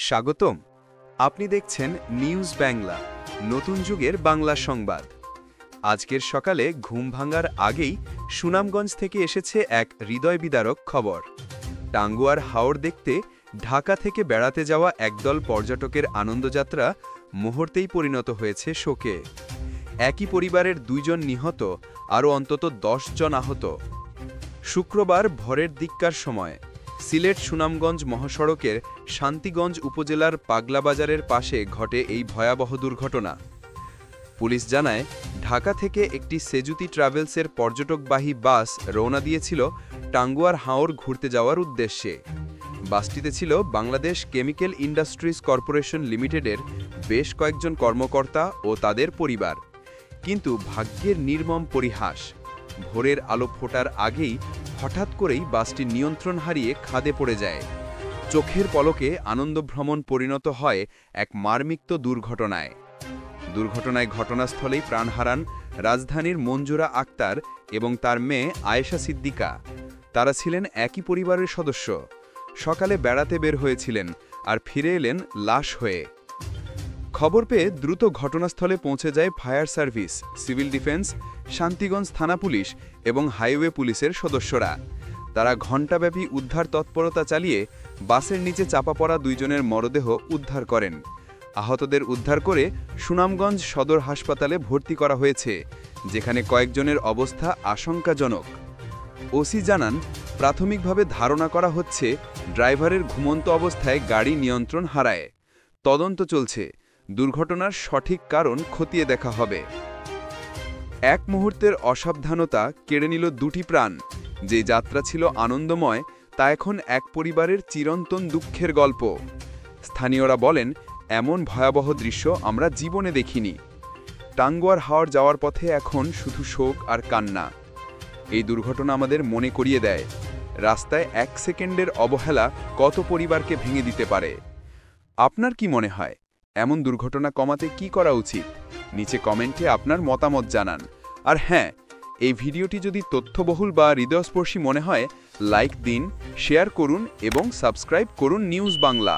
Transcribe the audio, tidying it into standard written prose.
স্বাগতম। আপনি দেখছেন নিউজ বাংলা, নতুন যুগের বাংলা সংবাদ। আজকের সকালে ঘুম ভাঙার আগেই সুনামগঞ্জ থেকে এসেছে এক হৃদয়বিদারক খবর। টাঙ্গুয়ার হাওর দেখতে ঢাকা থেকে বেড়াতে যাওয়া একদল পর্যটকের আনন্দযাত্রা মুহূর্তেই পরিণত হয়েছে শোকে। একই পরিবারের 2 জন নিহত, আরও অন্তত 10 জন আহত। শুক্রবার ভোরের দিককার সময় সিলেট সুনামগঞ্জ মহাসড়কের শান্তিগঞ্জ উপজেলার পাগলাবাজারের পাশে ঘটে এই ভয়াবহ দুর্ঘটনা। পুলিশ জানায়, ঢাকা থেকে একটি সেজুতি ট্রাভেলসের পর্যটকবাহী বাস রওনা দিয়েছিল টাঙ্গুয়ার হাওর ঘুরতে যাওয়ার উদ্দেশ্যে। বাসটিতে ছিল বাংলাদেশ কেমিক্যাল ইন্ডাস্ট্রিজ কর্পোরেশন লিমিটেডের বেশ কয়েকজন কর্মকর্তা ও তাদের পরিবার। কিন্তু ভাগ্যের নির্মম পরিহাস, ভোরের আলো ফোটার আগেই হঠাৎ করেই বাসটি নিয়ন্ত্রণ হারিয়ে খাদে পড়ে যায়। চোখের পলকে আনন্দভ্রমণ পরিণত হয় এক মারমিক দুর্ঘটনায়। ঘটনাস্থলেই প্রাণ হারান রাজধানীর মঞ্জুরা আক্তার এবং তার মেয়ে আয়েশা সিদ্দিকা। তারা ছিলেন একই পরিবারের সদস্য। সকালে বেড়াতে বের হয়েছিলেন আর ফিরে এলেন লাশ হয়ে। খবর পেয়ে দ্রুত ঘটনাস্থলে পৌঁছে যায় fire service, civil defence, Shantiganj থানা পুলিশ এবং হাইওয়ে পুলিশের সদস্যরা। তারা ঘণ্টাব্যাপী উদ্ধার তৎপরতা চালিয়ে বাসের নিচে চাপা পড়া 2 জনের মরদেহ উদ্ধার করেন। আহতদের উদ্ধার করে সুনামগঞ্জ সদর হাসপাতালে ভর্তি করা হয়েছে, যেখানে কয়েকজনের অবস্থা আশঙ্কাজনক। ওসি জানান, প্রাথমিকভাবে ধারণা করা হচ্ছে ড্রাইভারের ঘুমন্ত অবস্থায় গাড়ি নিয়ন্ত্রণ হারায়। তদন্ত চলছে, দুর্ঘটনার সঠিক কারণ খতিয়ে দেখা হবে। এক মুহূর্তের অসাবধানতা কেড়ে নিল 2টি প্রাণ। যে যাত্রা ছিল আনন্দময়, তা এখন এক পরিবারের চিরন্তন দুঃখের গল্প। স্থানীয়রা বলেন, এমন ভয়াবহ দৃশ্য আমরা জীবনে দেখিনি। টাঙ্গুয়ার হাওর যাওয়ার পথে এখন শুধু শোক আর কান্না। এই দুর্ঘটনা আমাদের মনে করিয়ে দেয়, রাস্তায় 1 সেকেন্ডের অবহেলা কত পরিবারকে ভেঙে দিতে পারে। আপনার কি মনে হয়, এমন দুর্ঘটনা কমাতে কি করা উচিত? নিচে কমেন্টে আপনার মতামত জানান। আর হ্যাঁ, এই ভিডিওটি যদি তথ্যবহুল বা হৃদয়স্পর্শী মনে হয়, লাইক দিন, শেয়ার করুন এবং সাবস্ক্রাইব করুন নিউজ বাংলা।